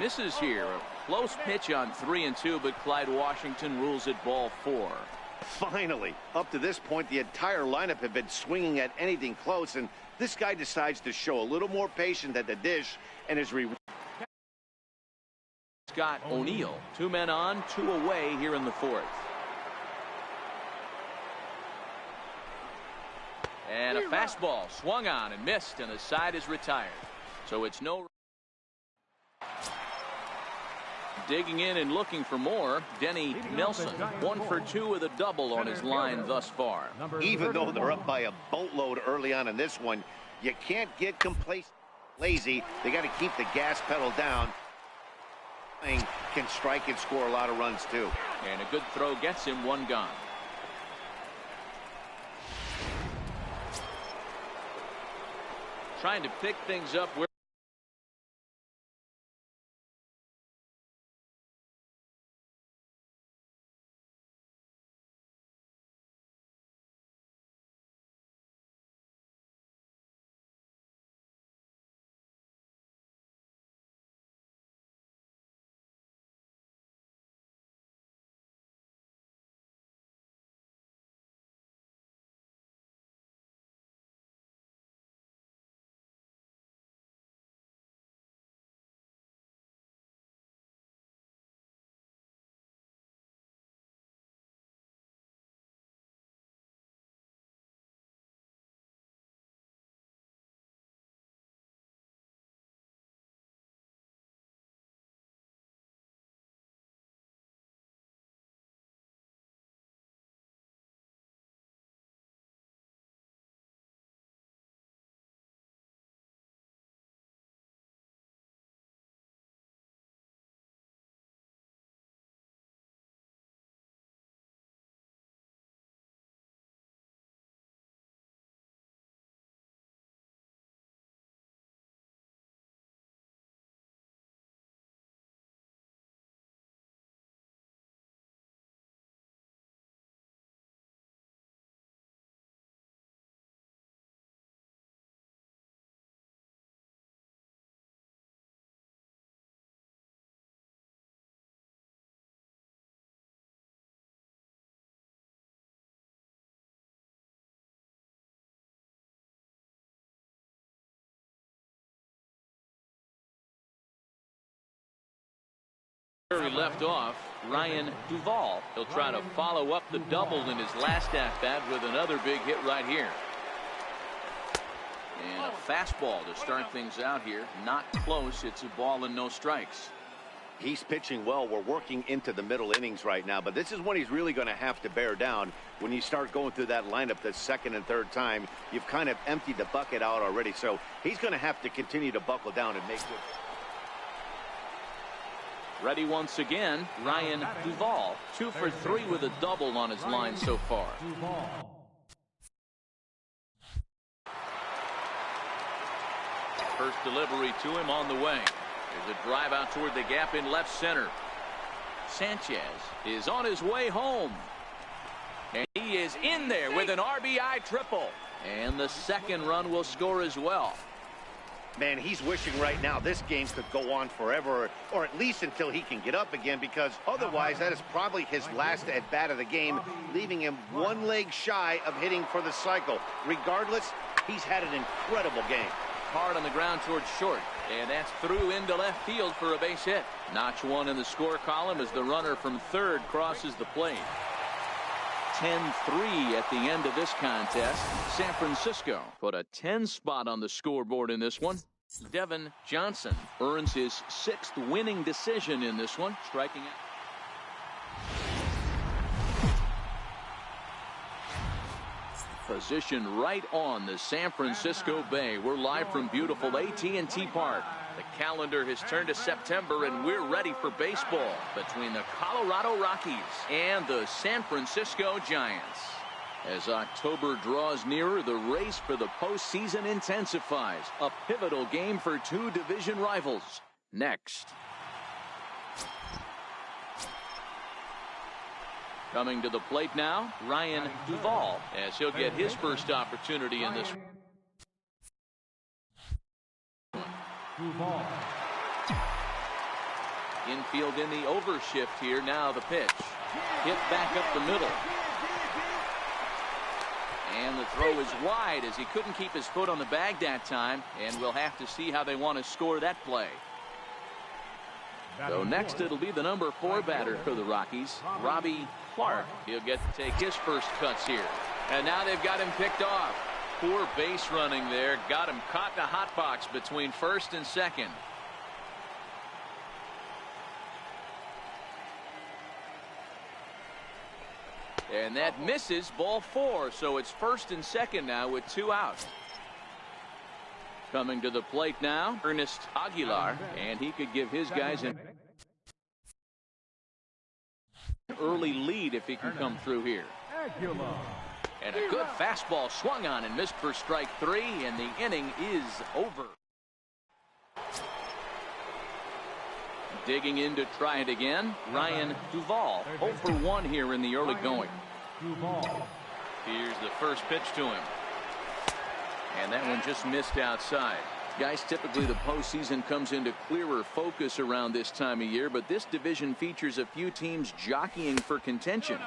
misses here. A close pitch on 3-2, but Clyde Washington rules it ball 4. Finally, up to this point, the entire lineup had been swinging at anything close, and this guy decides to show a little more patience at the dish and is Scott O'Neill, 2 men on, 2 away here in the 4th. And a fastball swung on and missed, and the side is retired. So it's no. Digging in and looking for more, Denny Nelson, 1 for 2 with a double on his line thus far. Even though they're up by a boatload early on in this one, you can't get complacent, lazy. They got to keep the gas pedal down. Can strike and score a lot of runs too. And a good throw gets him 1 gone. Trying to pick things up where. He left off, Ryan Duvall. He'll try to follow up the double in his last at-bat with another big hit right here. And a fastball to start things out here. Not close. It's a ball and no strikes. He's pitching well. We're working into the middle innings right now, but this is when he's really going to have to bear down. When you start going through that lineup the second and third time, you've kind of emptied the bucket out already. So he's going to have to continue to buckle down and make good. Ready once again, Ryan Duvall, 2 for 3 with a double on his line so far. First delivery to him on the way. There's a drive out toward the gap in left center. Sanchez is on his way home. And he is in there with an RBI triple. And the second run will score as well. Man, he's wishing right now this game could go on forever, or at least until he can get up again, because otherwise that is probably his last at-bat of the game, leaving him 1 leg shy of hitting for the cycle. Regardless, he's had an incredible game. Hard on the ground towards short, and that's through into left field for a base hit. Notch 1 in the score column as the runner from third crosses the plate. 10-3 at the end of this contest. San Francisco put a 10 spot on the scoreboard in this one. Devin Johnson earns his 6th winning decision in this one, striking out. Position right on the San Francisco Bay. We're live from beautiful AT&T Park. The calendar has turned to September, and we're ready for baseball between the Colorado Rockies and the San Francisco Giants. As October draws nearer, the race for the postseason intensifies. A pivotal game for 2 division rivals. Next. Coming to the plate now, Ryan Duvall, as he'll get his first opportunity in this one. Infield in the overshift here. Now the pitch. Hit back up the middle. And the throw is wide as he couldn't keep his foot on the bag that time. And we'll have to see how they want to score that play. So next it'll be the number 4 batter for the Rockies, Robbie Clark. He'll get to take his first cuts here. And now they've got him picked off. Poor base running there. Got him caught in a hot box between first and second. And that misses, ball 4. So it's first and second now with 2 out. Coming to the plate now, Ernest Aguilar, and he could give his guys an early lead if he can come through here. And a good fastball swung on and missed for strike 3, and the inning is over. Digging in to try it again, Ryan Duvall, 0 for 1 here in the early going. Here's the first pitch to him. And that one just missed outside. Guys, typically the postseason comes into clearer focus around this time of year, but this division features a few teams jockeying for contention.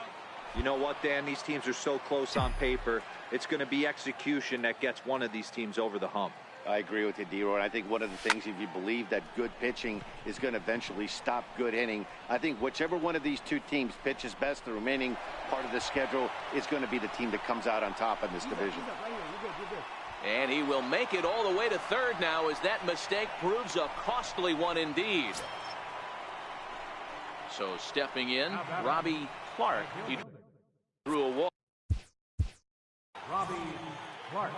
You know what, Dan? These teams are so close on paper. It's going to be execution that gets one of these teams over the hump. I agree with you, D-Roy. And I think one of the things, if you believe that good pitching is going to eventually stop good hitting, I think whichever one of these two teams pitches best the remaining part of the schedule is going to be the team that comes out on top in this division. And he will make it all the way to third now as that mistake proves a costly one indeed. So stepping in, Robbie Clark. He threw a wall. Robbie Clark.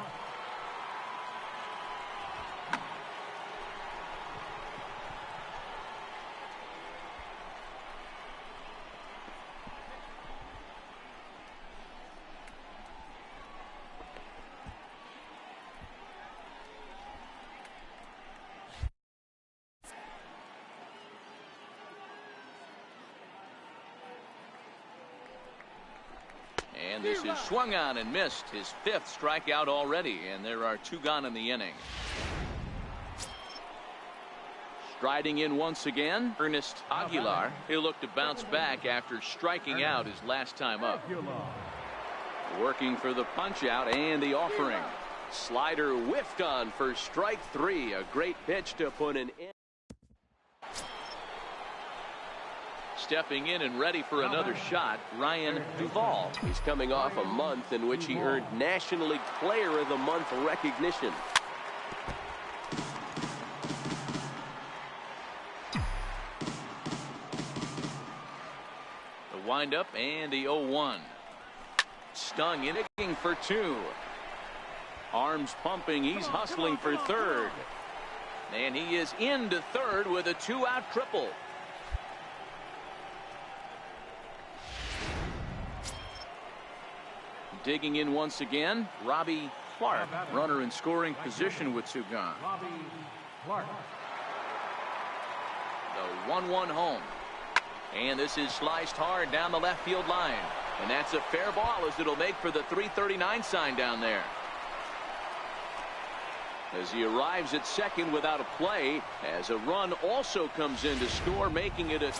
And this is swung on and missed. His 5th strikeout already, and there are 2 gone in the inning. Striding in once again, Ernest Aguilar. He'll look to bounce back after striking out his last time up. Working for the punch out and the offering. Slider whiffed on for strike 3. A great pitch to put an end. Stepping in and ready for another shot, Ryan Duvall. He's coming off a month in which he earned National League Player of the Month recognition. The windup and the 0-1. Stung in, looking for 2. Arms pumping, he's hustling for third. And he is into third with a 2-out triple. Digging in once again, Robbie Clark. Runner in scoring position with 2 gone. Robbie Clark. The 1-1 home. And this is sliced hard down the left field line. And that's a fair ball as it'll make for the 339 sign down there. As he arrives at second without a play, as a run also comes in to score, making it a...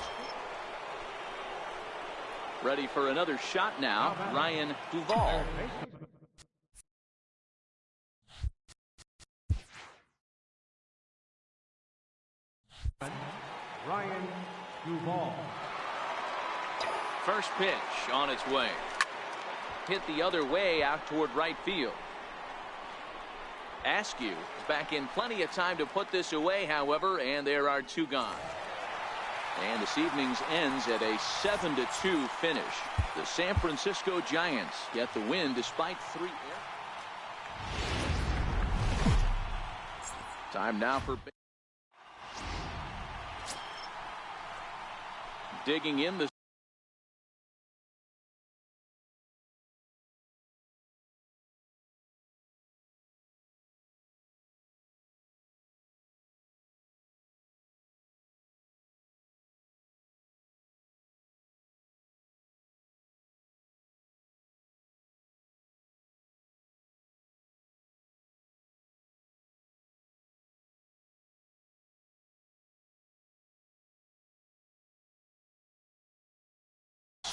Ready for another shot now, Ryan Duvall. Ryan Duvall. First pitch on its way. Hit the other way out toward right field. Askew is back in plenty of time to put this away, however, and there are 2 gone. And this evening's ends at a 7-2 finish. The San Francisco Giants get the win despite 3 errors. Time now for digging in the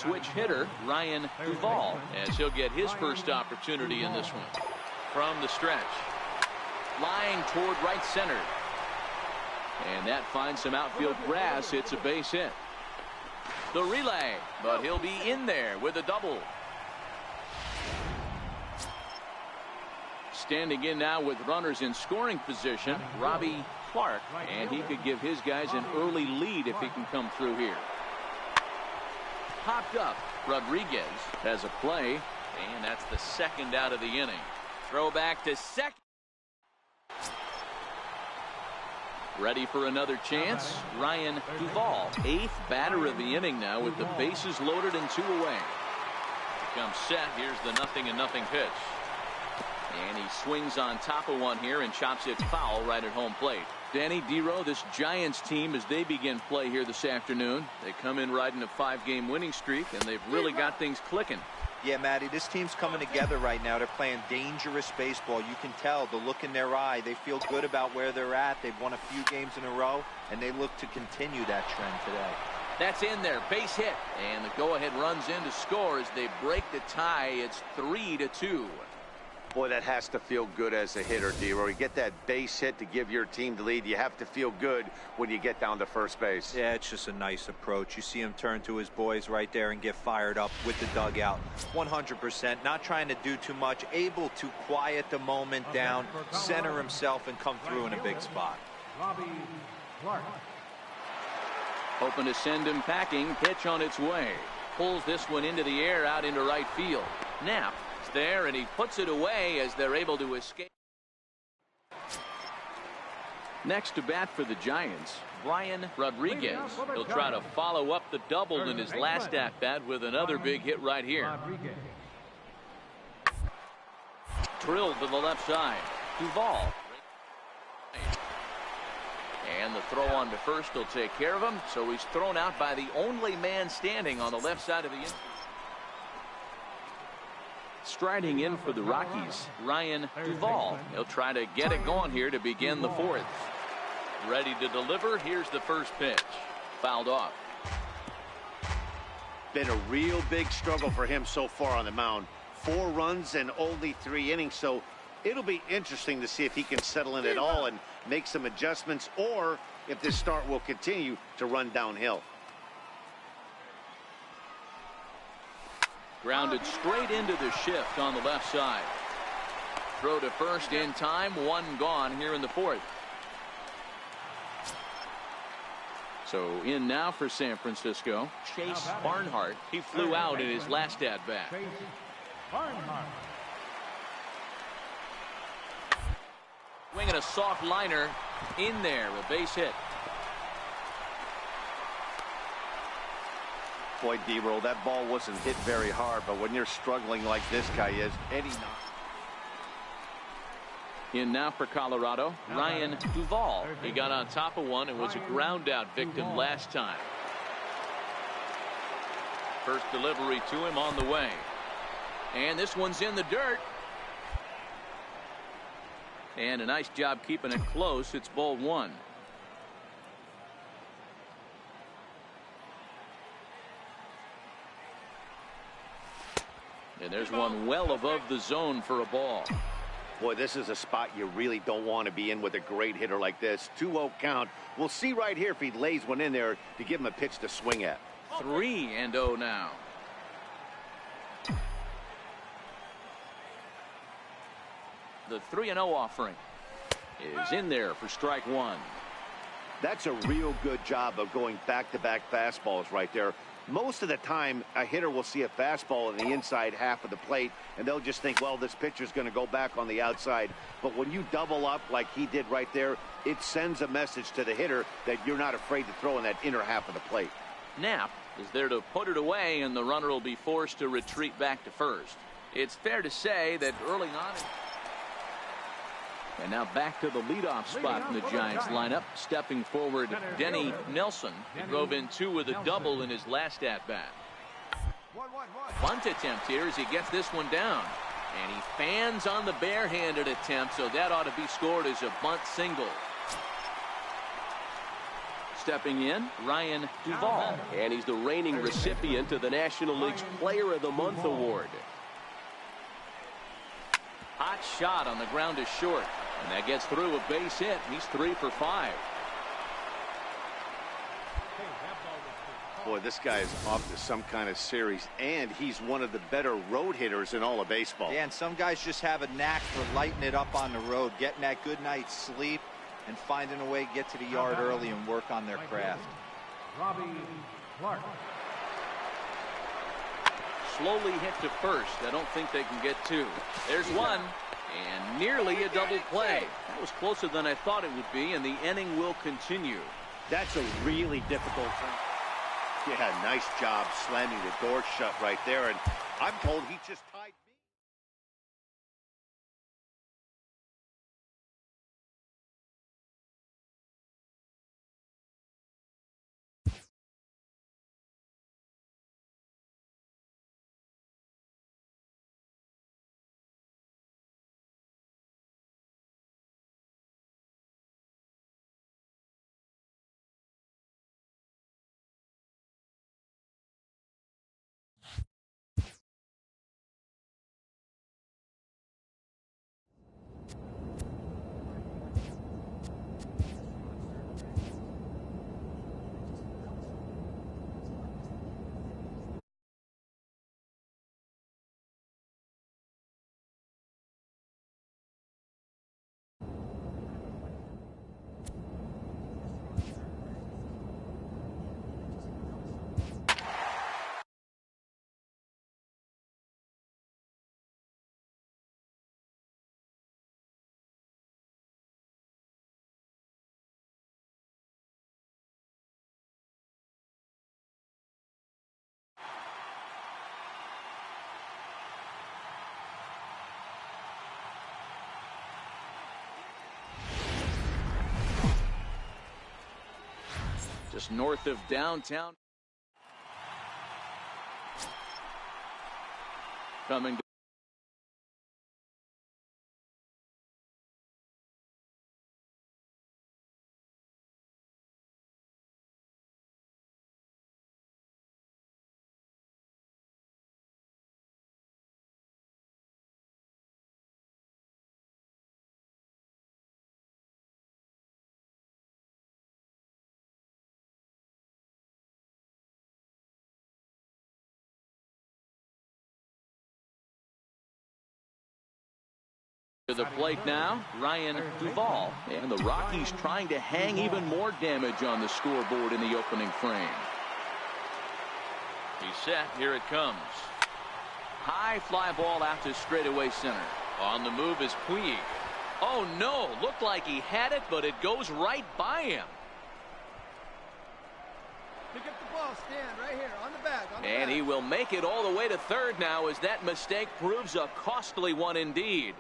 switch hitter, Ryan Duvall, as he'll get his first opportunity in this one. From the stretch. Flying toward right center. And that finds some outfield grass. It's a base hit. The relay, but he'll be in there with a double. Standing in now with runners in scoring position, Robbie Clark, and he could give his guys an early lead if he can come through here. Popped up. Rodriguez has a play, and that's the second out of the inning. Throw back to second. Ready for another chance. Ryan Duvall, 8th batter of the inning now with the bases loaded and 2 away. Comes set. Here's the 0-0 pitch. And he swings on top of one here and chops it foul right at home plate. Danny Dero, this Giants team, as they begin play here this afternoon, they come in riding a 5-game winning streak, and they've really got things clicking. Yeah, Matty, this team's coming together right now. They're playing dangerous baseball. You can tell the look in their eye. They feel good about where they're at. They've won a few games in a row, and they look to continue that trend today. That's in there. Base hit. And the go-ahead runs in to score as they break the tie. It's 3-2. Boy, that has to feel good as a hitter, Dero. You get that base hit to give your team the lead. You have to feel good when you get down to first base. Yeah, it's just a nice approach. You see him turn to his boys right there and get fired up with the dugout. 100%. Not trying to do too much. Able to quiet the moment down, center himself, and come through in a big spot. Robbie Clark. Hoping to send him packing. Pitch on its way. Pulls this one into the air out into right field. Knapp there, and he puts it away as they're able to escape. Next to bat for the Giants, Brian Rodriguez. He'll try to follow up the double in his last at bat with another big hit right here. Drilled to the left side. Duvall. And the throw on to first will take care of him, so he's thrown out by the only man standing on the left side of the infield. Striding in for the Rockies, Ryan Duvall. He'll try to get it going here to begin the 4th. Ready to deliver. Here's the first pitch. Fouled off. Been a real big struggle for him so far on the mound. 4 runs and only 3 innings, so it'll be interesting to see if he can settle in at all and make some adjustments, or if this start will continue to run downhill. Grounded straight into the shift on the left side. Throw to first in time. 1 gone here in the 4th. So in now for San Francisco, Chase Barnhart. He flew out in his last at bat. Swinging a soft liner in there, a base hit. Boy, Dero, that ball wasn't hit very hard, but when you're struggling like this guy is, Eddie. In now for Colorado, Ryan Duvall. He got on top of one and was a ground out victim last time. First delivery to him on the way. And this one's in the dirt. And a nice job keeping it close. It's ball 1. And there's one well above the zone for a ball. Boy, this is a spot you really don't want to be in with a great hitter like this. 2-0 count. We'll see right here if he lays one in there to give him a pitch to swing at. 3-0 now. The 3-0 offering is in there for strike 1. That's a real good job of going back-to-back fastballs right there. Most of the time, a hitter will see a fastball in the inside half of the plate, and they'll just think, well, this pitcher's going to go back on the outside. But when you double up like he did right there, it sends a message to the hitter that you're not afraid to throw in that inner half of the plate. Knapp is there to put it away, and the runner will be forced to retreat back to first. It's fair to say that early on... And now back to the leadoff spot in the Giants lineup. Stepping forward, Denny Nelson. He drove in 2 with a double in his last at-bat. Bunt attempt here as he gets this one down. And he fans on the barehanded attempt, so that ought to be scored as a bunt single. stepping in, Ryan Duvall. And he's the reigning recipient of the National League's Player of the Month award. Hot shot on the ground is short. And that gets through a base hit. He's 3 for 5. Boy, this guy is off to some kind of series, and he's one of the better road hitters in all of baseball. Yeah, and some guys just have a knack for lighting it up on the road, getting that good night's sleep, and finding a way to get to the yard early and work on their craft. Robbie Clark. Slowly hit to first. I don't think they can get 2. There's 1. And nearly a double play. That was closer than I thought it would be, and the inning will continue. That's a really difficult thing. Yeah, nice job slamming the door shut right there, and I'm told he just tied me. Just north of downtown. Coming. To the plate now, Ryan Duvall. And the Rockies trying to hang even more damage on the scoreboard in the opening frame. He's set. Here it comes. High fly ball out to straightaway center. On the move is Puig. Oh, no. Looked like he had it, but it goes right by him. Pick up the ball, stand right here on the bag. And he will make it all the way to third now as that mistake proves a costly one indeed.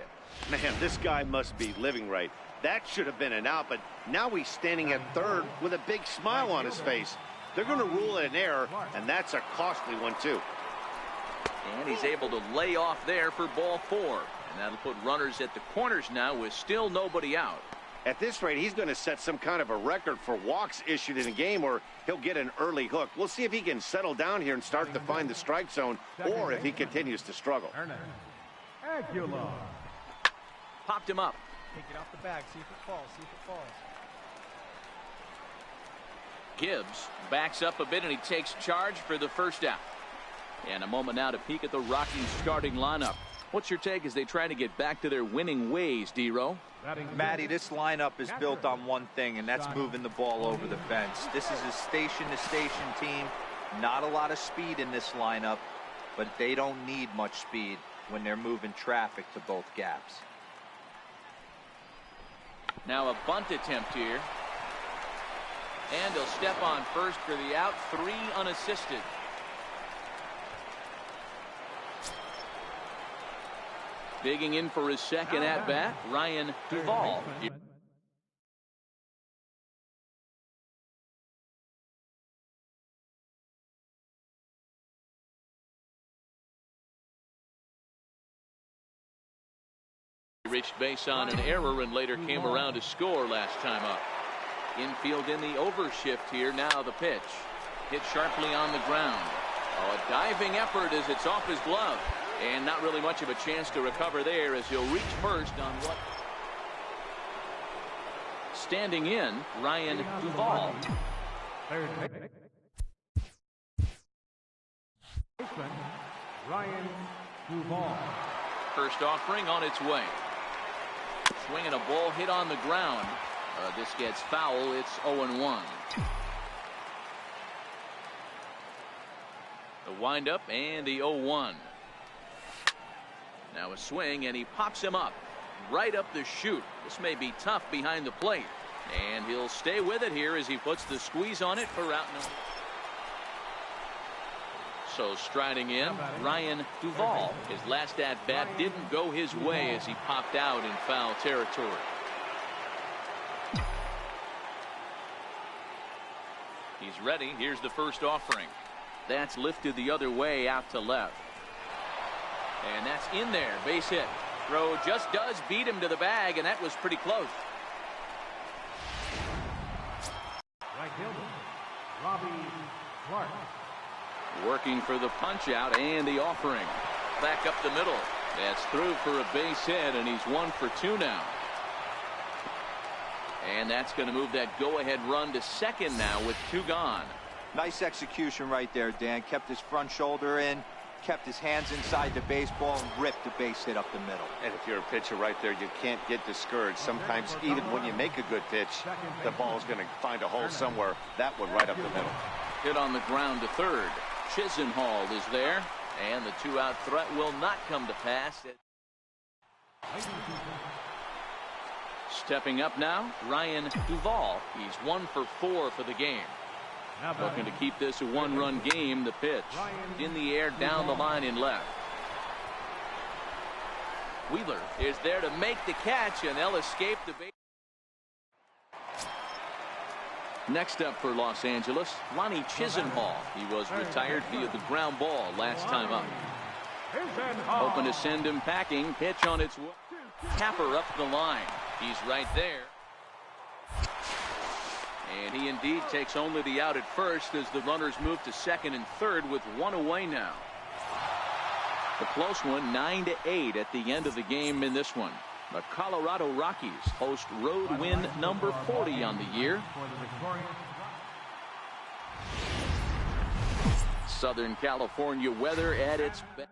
Man, this guy must be living right. That should have been an out, but now he's standing at third with a big smile on his face. They're going to rule it an error, and that's a costly one, too. And he's able to lay off there for ball 4. And that'll put runners at the corners now with still nobody out. At this rate, he's going to set some kind of a record for walks issued in a game, or he'll get an early hook. We'll see if he can settle down here and start to find the strike zone, or if he continues to struggle. Aguilar. Popped him up. Take it off the bag, see if it falls, see if it falls. Gibbs backs up a bit and he takes charge for the first out. And a moment now to peek at the Rockies starting lineup. What's your take as they try to get back to their winning ways, D-Row? Matty, this lineup is built on one thing, and that's moving the ball over the fence. This is a station-to-station team. Not a lot of speed in this lineup, but they don't need much speed when they're moving traffic to both gaps. Now a bunt attempt here. And he'll step on first for the out. 3 unassisted. Digging in for his second at-bat, Ryan Duvall. He reached base on an error and later came around to score last time up. Infield in the overshift here. Now the pitch. Hit sharply on the ground. Oh, a diving effort as it's off his glove. And not really much of a chance to recover there as he'll reach first on what? Standing in, Ryan Duvall. Third baseman, Ryan Duvall. First offering on its way. Swinging a ball hit on the ground. This gets foul. It's 0-1. The windup and the 0-1. Now a swing, and he pops him up right up the chute. This may be tough behind the plate, and he'll stay with it here as he puts the squeeze on it for out number. So striding in, Ryan Duvall. His last at bat didn't go his way as he popped out in foul territory. He's ready. Here's the first offering. That's lifted the other way out to left. And that's in there. Base hit. Throw just does beat him to the bag, and that was pretty close. Right fielder, Robbie Clark. Working for the punch out and the offering. Back up the middle. That's through for a base hit, and he's 1 for 2 now. And that's going to move that go-ahead run to second now with 2 gone. Nice execution right there, Dan. Kept his front shoulder in, kept his hands inside the baseball, and ripped the base hit up the middle. And if you're a pitcher right there, you can't get discouraged. Sometimes even when you make a good pitch, the ball is going to find a hole somewhere. That one right up the middle. Hit on the ground to third. Chisenhall is there, and the 2-out threat will not come to pass. Stepping up now, Ryan Duvall. He's 1 for 4 for the game. Looking to keep this a 1-run game. The pitch in the air down the line in left. Wheeler is there to make the catch, and they'll escape the base. Next up for Los Angeles, Lonnie Chisenhall. He was retired via the ground ball last time up. Hoping to send him packing. Pitch on its way. Tapper up the line. He's right there. And he indeed takes only the out at first as the runners move to second and third with 1 away now. A close one, 9-8 at the end of the game in this one. The Colorado Rockies host road win number 40 on the year. Southern California weather at its best.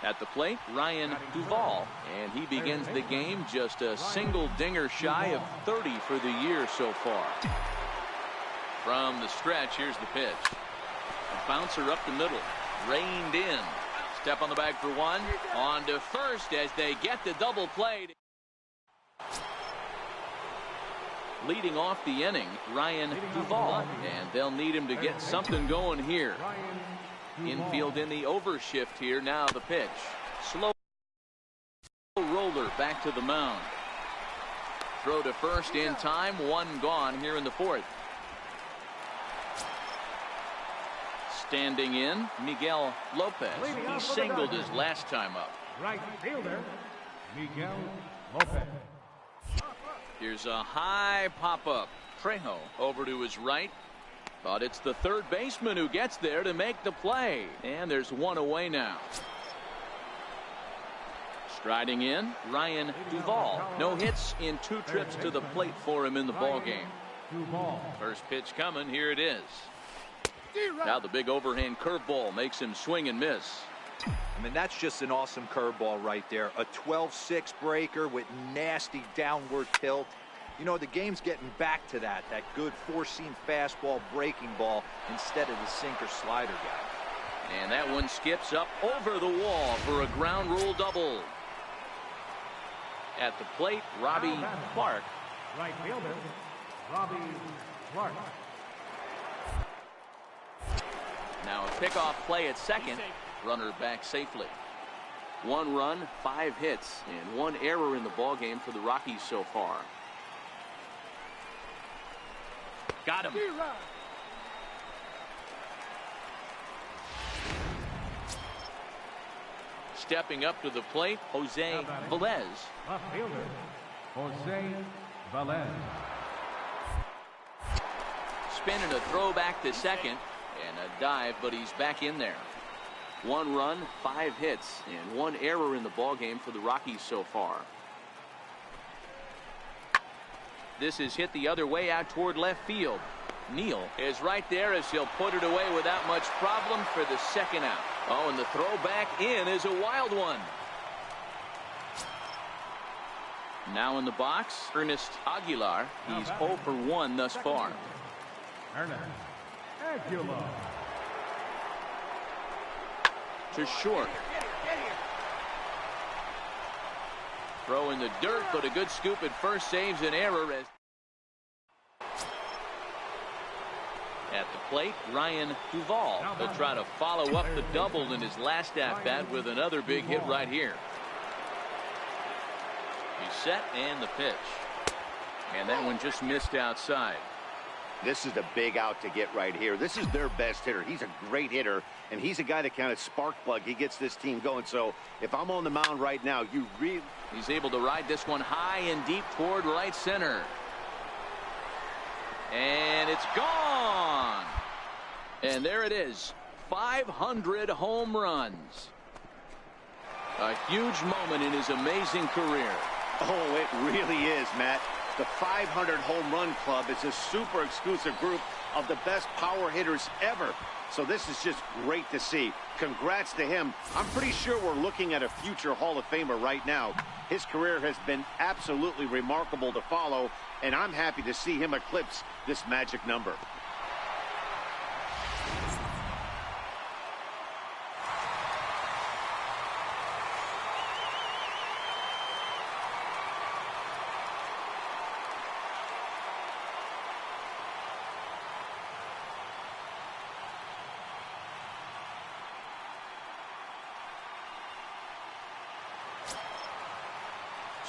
At the plate, Ryan Duvall, and he begins the game just a single dinger shy of 30 for the year so far. From the stretch, here's the pitch. A bouncer up the middle, reined in. Step on the bag for 1. On to first as they get the double play. Leading off the inning, Ryan Duvall, and they'll need him to get something going here. Infield in the overshift here. Now the pitch. Slow roller back to the mound. Throw to first in time. 1 gone here in the 4th. Standing in, Miguel Lopez. He singled his last time up. Right fielder, Miguel Lopez. Here's a high pop-up. Trejo over to his right. But it's the third baseman who gets there to make the play. And there's 1 away now. Striding in, Ryan Duvall. No hits in 2 trips to the plate for him in the ballgame. First pitch coming. Here it is. Now the big overhand curveball makes him swing and miss. I mean, that's just an awesome curveball right there. A 12-6 breaker with nasty downward tilt. You know, the game's getting back to that good 4-seam fastball breaking ball instead of the sinker slider guy. And that one skips up over the wall for a ground rule double. At the plate, Robbie Clark. Right fielder, Robbie Clark. Now a pickoff play at second. Runner back safely. 1 run, 5 hits, and 1 error in the ballgame for the Rockies so far. Got him. stepping up to the plate, Jose Velez. Left fielder, Jose Velez. Spinning a throw back to second, and a dive, but he's back in there. 1 run, 5 hits, and 1 error in the ballgame for the Rockies so far. This is hit the other way out toward left field. Neal is right there as he'll put it away without much problem for the second out. Oh, and the throw back in is a wild one. Now in the box, Ernest Aguilar. He's 0 for 1 thus far. Ernest Aguilar. To short. Throw in the dirt, but a good scoop at first saves an error. As at the plate, Ryan Duvall will try to follow up the double in his last at-bat with another big hit right here. He's set, and the pitch. And that one just missed outside. This is a big out to get right here. This is their best hitter. He's a great hitter, and he's a guy that kind of spark plug. He gets this team going. So if I'm on the mound right now, you really... He's able to ride this one high and deep toward right center. And it's gone. And there it is. 500 home runs. A huge moment in his amazing career. Oh, it really is, Matt. The 500 home run club is a super exclusive group of the best power hitters ever. So this is just great to see. Congrats to him. I'm pretty sure we're looking at a future Hall of Famer right now. His career has been absolutely remarkable to follow, and I'm happy to see him eclipse this magic number.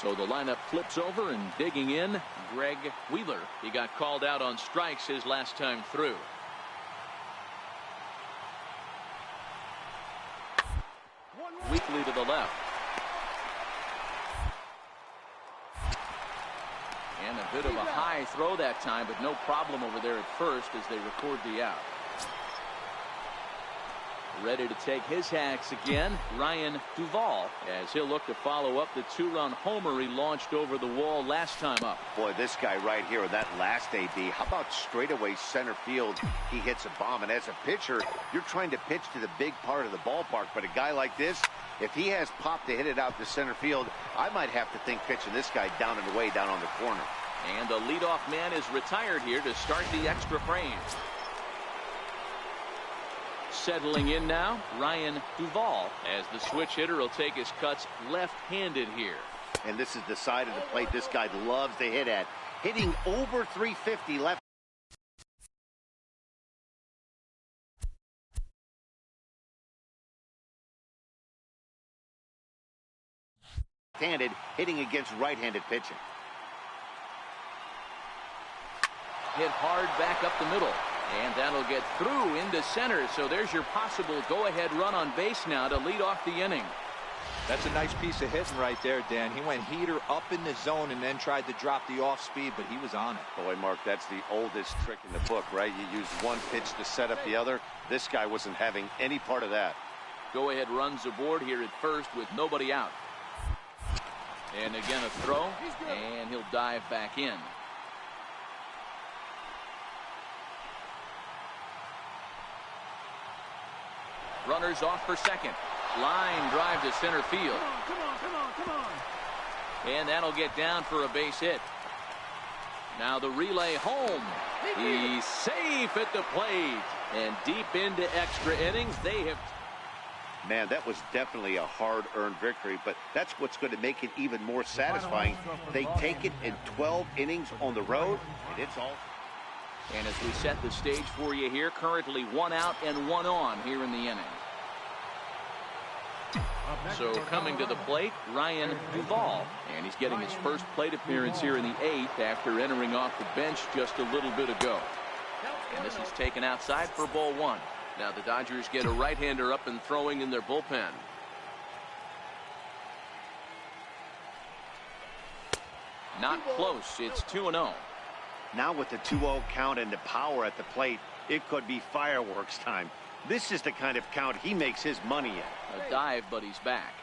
So the lineup flips over, and digging in, Greg Wheeler. He got called out on strikes his last time through. Weakly to the left. And a bit of a high throw that time, but no problem over there at first as they record the out. Ready to take his hacks again, Ryan Duvall, as he'll look to follow up the 2-run homer he launched over the wall last time up. Boy, this guy right here, that last AB, how about straightaway center field? He hits a bomb, and as a pitcher, you're trying to pitch to the big part of the ballpark, but a guy like this, if he has pop to hit it out to center field, I might have to think pitching this guy down and away down on the corner. And the leadoff man is retired here to start the extra frame. Settling in now, Ryan Duvall, as the switch hitter will take his cuts left-handed here. And this is the side of the plate this guy loves to hit at. Hitting over 350 left. Handed, hitting against right-handed pitching. Hit hard back up the middle. And that'll get through into center. So there's your possible go-ahead run on base now to lead off the inning. That's a nice piece of hitting right there, Dan. He went heater up in the zone and then tried to drop the off speed, but he was on it. Boy, Mark, that's the oldest trick in the book, right? You use one pitch to set up the other. This guy wasn't having any part of that. Go-ahead runs aboard here at first with nobody out. And again a throw, and he'll dive back in. Runners off for second. Line drive to center field. Come on. And that'll get down for a base hit. Now the relay home. He's safe at the plate. And deep into extra innings, they have... Man, that was definitely a hard-earned victory, but that's what's going to make it even more satisfying. They take it in 12 innings on the road, and it's all... And as we set the stage for you here, currently 1 out and 1 on here in the inning. So coming to the plate, Ryan Duvall. And he's getting his first plate appearance here in the 8th after entering off the bench just a little bit ago. And this is taken outside for ball 1. Now the Dodgers get a right-hander up and throwing in their bullpen. Not close. It's 2-0. Now with the 2-0 count and the power at the plate, it could be fireworks time. This is the kind of count he makes his money in. A dive, but he's back.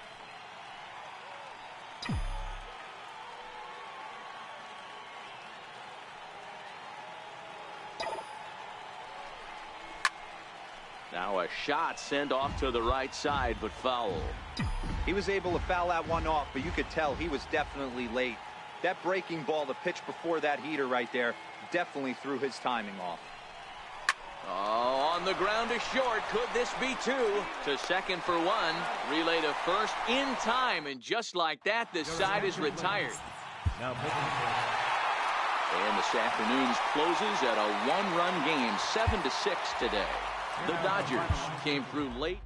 Now a shot sent off to the right side, but foul. He was able to foul that one off, but you could tell he was definitely late. That breaking ball, the pitch before that heater right there, definitely threw his timing off. Oh, on the ground to short. Could this be two? To second for one. Relay to first in time, and just like that, the side is retired. Now, And this afternoon's closes at a one-run game, 7-6 today. The Dodgers came through late.